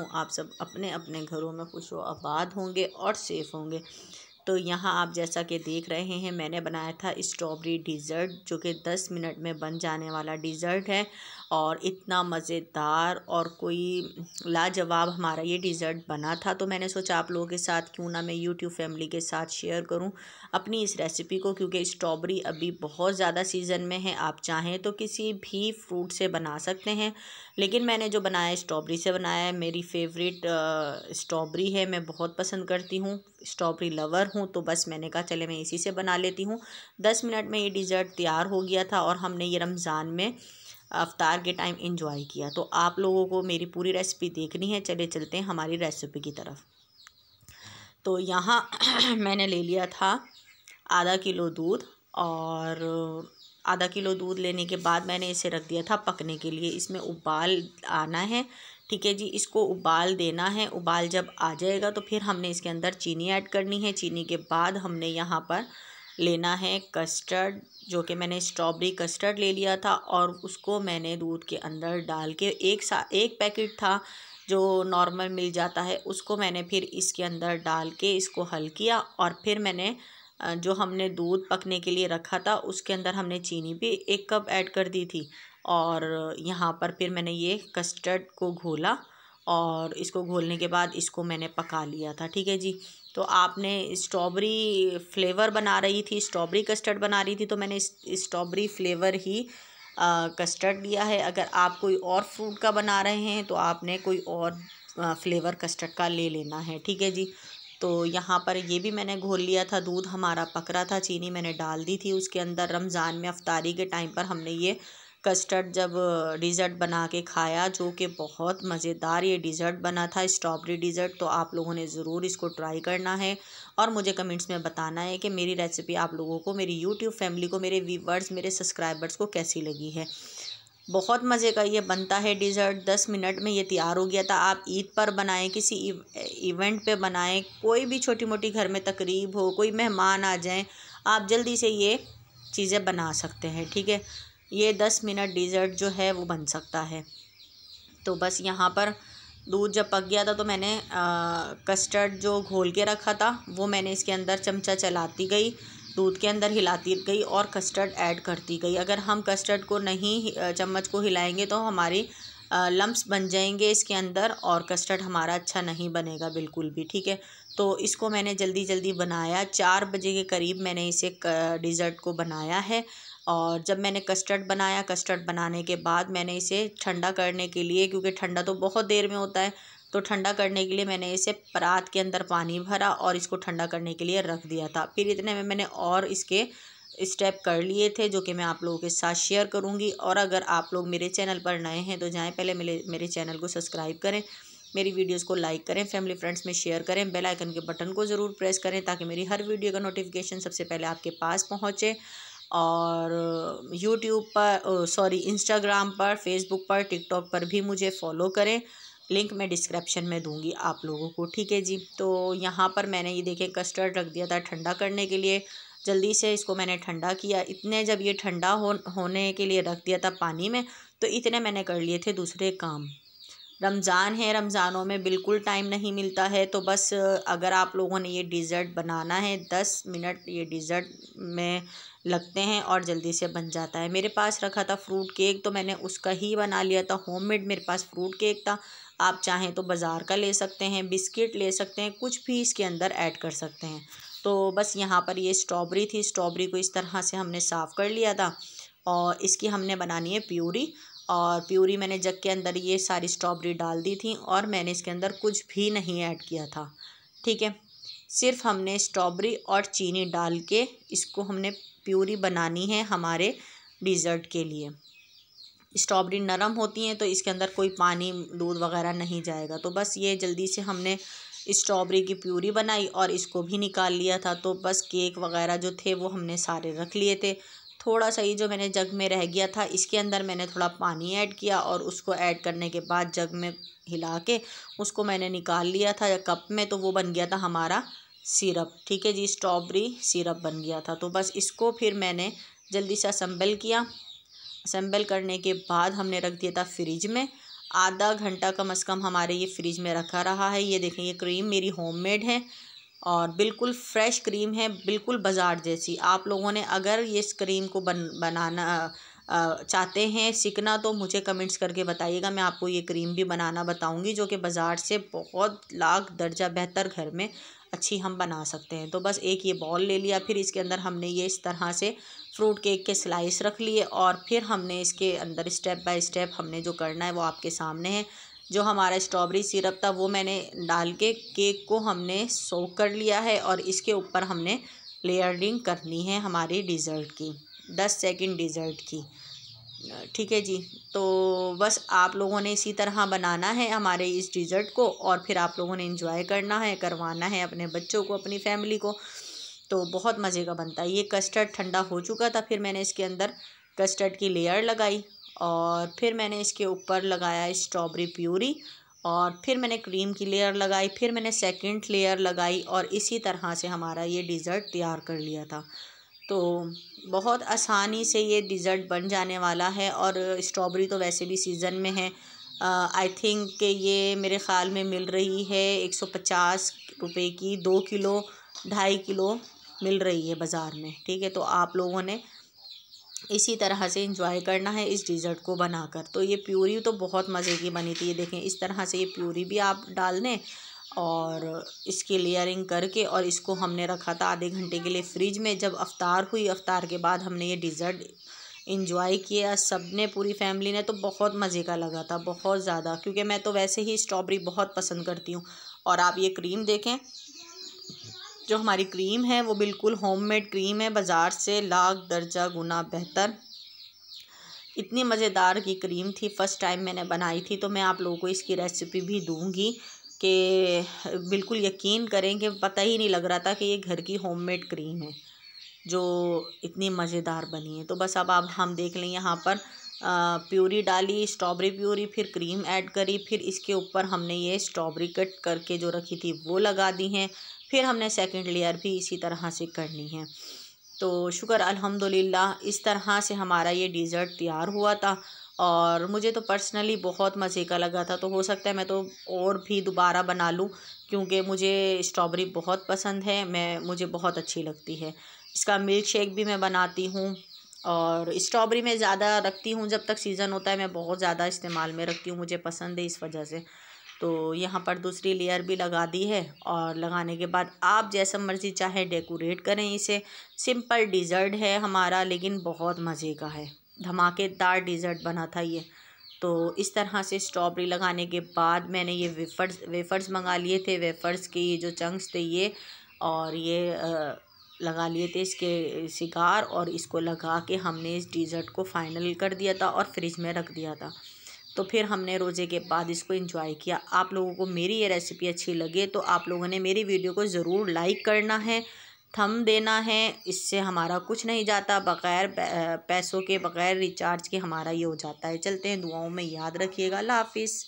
हूँ आप सब अपने अपने घरों में खुश व आबाद होंगे और सेफ़ होंगे। तो यहाँ आप जैसा कि देख रहे हैं मैंने बनाया था स्ट्रॉबेरी डिज़र्ट, जो कि 10 मिनट में बन जाने वाला डिज़र्ट है और इतना मज़ेदार और कोई लाजवाब हमारा ये डिज़र्ट बना था। तो मैंने सोचा आप लोगों के साथ क्यों ना मैं यूट्यूब फैमिली के साथ शेयर करूं अपनी इस रेसिपी को, क्योंकि स्ट्रॉबेरी अभी बहुत ज़्यादा सीज़न में है। आप चाहें तो किसी भी फ्रूट से बना सकते हैं, लेकिन मैंने जो बनाया स्ट्रॉबेरी से बनाया है। मेरी फेवरेट स्ट्रॉबेरी है, मैं बहुत पसंद करती हूँ, स्ट्रॉबेरी लवर हूँ। तो बस मैंने कहा चले मैं इसी से बना लेती हूँ। 10 मिनट में ये डिज़र्ट तैयार हो गया था और हमने ये रमज़ान में अफ्तार के टाइम इंजॉय किया। तो आप लोगों को मेरी पूरी रेसिपी देखनी है, चले चलते हैं हमारी रेसिपी की तरफ। तो यहाँ मैंने ले लिया था आधा किलो दूध, और आधा किलो दूध लेने के बाद मैंने इसे रख दिया था पकने के लिए। इसमें उबाल आना है, ठीक है जी, इसको उबाल देना है। उबाल जब आ जाएगा तो फिर हमने इसके अंदर चीनी ऐड करनी है। चीनी के बाद हमने यहाँ पर लेना है कस्टर्ड, जो कि मैंने स्ट्रॉबेरी कस्टर्ड ले लिया था और उसको मैंने दूध के अंदर डाल के एक पैकेट था जो नॉर्मल मिल जाता है, उसको मैंने फिर इसके अंदर डाल के इसको हल किया। और फिर मैंने जो हमने दूध पकने के लिए रखा था उसके अंदर हमने चीनी भी 1 कप ऐड कर दी थी। और यहाँ पर फिर मैंने ये कस्टर्ड को घोला और इसको घोलने के बाद इसको मैंने पका लिया था, ठीक है जी। तो आपने स्ट्रॉबेरी फ्लेवर बना रही थी, स्ट्रॉबेरी कस्टर्ड बना रही थी, तो मैंने स्ट्रॉबेरी फ्लेवर ही कस्टर्ड लिया है। अगर आप कोई और फ्रूट का बना रहे हैं तो आपने कोई और फ्लेवर कस्टर्ड का ले लेना है, ठीक है जी। तो यहाँ पर ये भी मैंने घोल लिया था, दूध हमारा पक रहा था, चीनी मैंने डाल दी थी उसके अंदर। रमज़ान में अफ्तारी के टाइम पर हमने ये कस्टर्ड जब डिज़र्ट बना के खाया, जो कि बहुत मज़ेदार ये डिज़र्ट बना था, स्ट्रॉबेरी डिज़र्ट। तो आप लोगों ने ज़रूर इसको ट्राई करना है और मुझे कमेंट्स में बताना है कि मेरी रेसिपी आप लोगों को, मेरी यूट्यूब फैमिली को, मेरे व्यूवर्स, मेरे सब्सक्राइबर्स को कैसी लगी है। बहुत मज़े का ये बनता है डिज़र्ट, 10 मिनट में ये तैयार हो गया था। आप ईद पर बनाएं, किसी इवेंट पे बनाएं, कोई भी छोटी मोटी घर में तकरीब हो, कोई मेहमान आ जाएं, आप जल्दी से ये चीज़ें बना सकते हैं, ठीक है। ये 10 मिनट डिज़र्ट जो है वो बन सकता है। तो बस यहाँ पर दूध जब पक गया था तो मैंने कस्टर्ड जो घोल के रखा था वो मैंने इसके अंदर चमचा चलाती गई, दूध के अंदर हिलाती गई और कस्टर्ड ऐड करती गई। अगर हम कस्टर्ड को नहीं चम्मच को हिलाएंगे तो हमारी लम्प्स बन जाएंगे इसके अंदर और कस्टर्ड हमारा अच्छा नहीं बनेगा बिल्कुल भी, ठीक है। तो इसको मैंने जल्दी जल्दी बनाया, 4 बजे के करीब मैंने इसे डिज़र्ट को बनाया है। और जब मैंने कस्टर्ड बनाया, कस्टर्ड बनाने के बाद मैंने इसे ठंडा करने के लिए, क्योंकि ठंडा तो बहुत देर में होता है, तो ठंडा करने के लिए मैंने इसे परात के अंदर पानी भरा और इसको ठंडा करने के लिए रख दिया था। फिर इतने में मैंने और इसके स्टेप कर लिए थे जो कि मैं आप लोगों के साथ शेयर करूंगी। और अगर आप लोग मेरे चैनल पर नए हैं तो जाएं पहले मेरे चैनल को सब्सक्राइब करें, मेरी वीडियोस को लाइक करें, फैमिली फ्रेंड्स में शेयर करें, बेल आइकन के बटन को ज़रूर प्रेस करें ताकि मेरी हर वीडियो का नोटिफिकेशन सबसे पहले आपके पास पहुँचे। और यूट्यूब पर इंस्टाग्राम पर, फेसबुक पर, टिकटॉक पर भी मुझे फॉलो करें, लिंक मैं डिस्क्रिप्शन में दूंगी आप लोगों को, ठीक है जी। तो यहाँ पर मैंने ये देखें कस्टर्ड रख दिया था ठंडा करने के लिए, जल्दी से इसको मैंने ठंडा किया। इतने जब ये ठंडा होने के लिए रख दिया था पानी में, तो इतने मैंने कर लिए थे दूसरे काम। रमज़ान है, रमज़ानों में बिल्कुल टाइम नहीं मिलता है, तो बस अगर आप लोगों ने ये डिज़र्ट बनाना है, 10 मिनट ये डिज़र्ट में लगते हैं और जल्दी से बन जाता है। मेरे पास रखा था फ्रूट केक, तो मैंने उसका ही बना लिया था, होममेड मेरे पास फ्रूट केक था। आप चाहें तो बाज़ार का ले सकते हैं, बिस्किट ले सकते हैं, कुछ भी इसके अंदर ऐड कर सकते हैं। तो बस यहाँ पर ये स्ट्रॉबेरी थी, स्ट्रॉबेरी को इस तरह से हमने साफ़ कर लिया था और इसकी हमने बनानी है प्यूरी। और प्यूरी मैंने जग के अंदर ये सारी स्ट्रॉबेरी डाल दी थी और मैंने इसके अंदर कुछ भी नहीं ऐड किया था, ठीक है। सिर्फ हमने स्ट्रॉबेरी और चीनी डाल के इसको हमने प्यूरी बनानी है हमारे डिज़र्ट के लिए। स्ट्रॉबेरी नरम होती हैं तो इसके अंदर कोई पानी, दूध वगैरह नहीं जाएगा। तो बस ये जल्दी से हमने स्ट्रॉबेरी की प्यूरी बनाई और इसको भी निकाल लिया था। तो बस केक वगैरह जो थे वो हमने सारे रख लिए थे। थोड़ा सा ही जो मैंने जग में रह गया था, इसके अंदर मैंने थोड़ा पानी ऐड किया और उसको ऐड करने के बाद जग में हिला के उसको मैंने निकाल लिया था कप में, तो वो बन गया था हमारा सिरप, ठीक है जी, स्ट्रॉबेरी सिरप बन गया था। तो बस इसको फिर मैंने जल्दी से असेंबल किया। असेंबल करने के बाद हमने रख दिया था फ्रिज में। आधा घंटा कम से कम हमारे ये फ्रिज में रखा रहा है। ये देखें, ये क्रीम मेरी होममेड है और बिल्कुल फ्रेश क्रीम है, बिल्कुल बाज़ार जैसी। आप लोगों ने अगर ये इस क्रीम को बनाना चाहते हैं सीखना, तो मुझे कमेंट्स करके बताइएगा। मैं आपको ये क्रीम भी बनाना बताऊंगी, जो कि बाज़ार से बहुत लाख दर्जा बेहतर घर में अच्छी हम बना सकते हैं। तो बस एक ये बॉल ले लिया, फिर इसके अंदर हमने ये इस तरह से फ्रूट केक के स्लाइस रख लिए और फिर हमने इसके अंदर स्टेप बाय स्टेप हमने जो करना है वो आपके सामने है। जो हमारा स्ट्रॉबेरी सिरप था वो मैंने डाल के केक को हमने सोक कर लिया है और इसके ऊपर हमने लेयरिंग करनी है हमारी डिज़र्ट की, 10 सेकंड डिज़र्ट की। ठीक है जी। तो बस आप लोगों ने इसी तरह बनाना है हमारे इस डिज़र्ट को और फिर आप लोगों ने एंजॉय करना है, करवाना है अपने बच्चों को, अपनी फैमिली को। तो बहुत मज़े का बनता है। ये कस्टर्ड ठंडा हो चुका था, फिर मैंने इसके अंदर कस्टर्ड की लेयर लगाई और फिर मैंने इसके ऊपर लगाया स्ट्रॉबेरी प्यूरी और फिर मैंने क्रीम की लेयर लगाई, फिर मैंने सेकंड लेयर लगाई और इसी तरह से हमारा ये डिज़र्ट तैयार कर लिया था। तो बहुत आसानी से ये डिज़र्ट बन जाने वाला है और स्ट्रॉबेरी तो वैसे भी सीज़न में है। आई थिंक कि ये मेरे ख़्याल में मिल रही है 150 रुपए की, 2 किलो 2.5 किलो मिल रही है बाज़ार में। ठीक है, तो आप लोगों ने इसी तरह से इंजॉय करना है इस डिज़र्ट को बनाकर। तो ये प्यूरी तो बहुत मज़े की बनी थी। ये देखें, इस तरह से ये प्यूरी भी आप डाल दें और इसकी लेयरिंग करके और इसको हमने रखा था आधे घंटे के लिए फ्रिज में। जब अफ्तार हुई, अफ्तार के बाद हमने ये डिज़र्ट इंजॉय किया सब ने, पूरी फैमिली ने। तो बहुत मज़े का लगा था, बहुत ज़्यादा, क्योंकि मैं तो वैसे ही स्ट्रॉबेरी बहुत पसंद करती हूँ। और आप ये क्रीम देखें, जो हमारी क्रीम है वो बिल्कुल होममेड क्रीम है, बाज़ार से लाख दर्जा गुना बेहतर। इतनी मज़ेदार की क्रीम थी, फ़र्स्ट टाइम मैंने बनाई थी। तो मैं आप लोगों को इसकी रेसिपी भी दूंगी कि बिल्कुल यकीन करें कि पता ही नहीं लग रहा था कि ये घर की होममेड क्रीम है जो इतनी मज़ेदार बनी है। तो बस अब हम देख लें, यहाँ पर प्यूरी डाली, स्ट्रॉबेरी प्यूरी, फिर क्रीम ऐड करी, फिर इसके ऊपर हमने ये स्ट्रॉबेरी कट करके जो रखी थी वो लगा दी हैं, फिर हमने सेकंड लेयर भी इसी तरह से करनी है। तो शुक्र अल्हम्दुलिल्लाह, इस तरह से हमारा ये डिज़र्ट तैयार हुआ था और मुझे तो पर्सनली बहुत मज़े का लगा था। तो हो सकता है मैं तो और भी दोबारा बना लूँ, क्योंकि मुझे स्ट्रॉबेरी बहुत पसंद है, मुझे बहुत अच्छी लगती है। इसका मिल्क शेक भी मैं बनाती हूँ और स्ट्रॉबेरी मैं ज़्यादा रखती हूँ, जब तक सीज़न होता है मैं बहुत ज़्यादा इस्तेमाल में रखती हूँ, मुझे पसंद है इस वजह से। तो यहाँ पर दूसरी लेयर भी लगा दी है और लगाने के बाद आप जैसा मर्ज़ी चाहे डेकोरेट करें इसे। सिंपल डिज़र्ट है हमारा, लेकिन बहुत मज़े का है, धमाकेदार डिज़र्ट बना था ये। तो इस तरह से स्ट्रॉबेरी लगाने के बाद मैंने ये वेफ़र्स मंगा लिए थे, वेफ़र्स के ये जो चंक्स थे ये, और ये लगा लिए थे इसके शिकार, और इसको लगा के हमने इस डिज़र्ट को फ़ाइनल कर दिया था और फ्रिज में रख दिया था। तो फिर हमने रोज़े के बाद इसको एंजॉय किया। आप लोगों को मेरी ये रेसिपी अच्छी लगे तो आप लोगों ने मेरी वीडियो को ज़रूर लाइक करना है, थंब देना है। इससे हमारा कुछ नहीं जाता, बग़ैर पैसों के, बग़ैर रिचार्ज के हमारा ये हो जाता है। चलते हैं, दुआओं में याद रखिएगा। अल्लाह हाफ़िज़।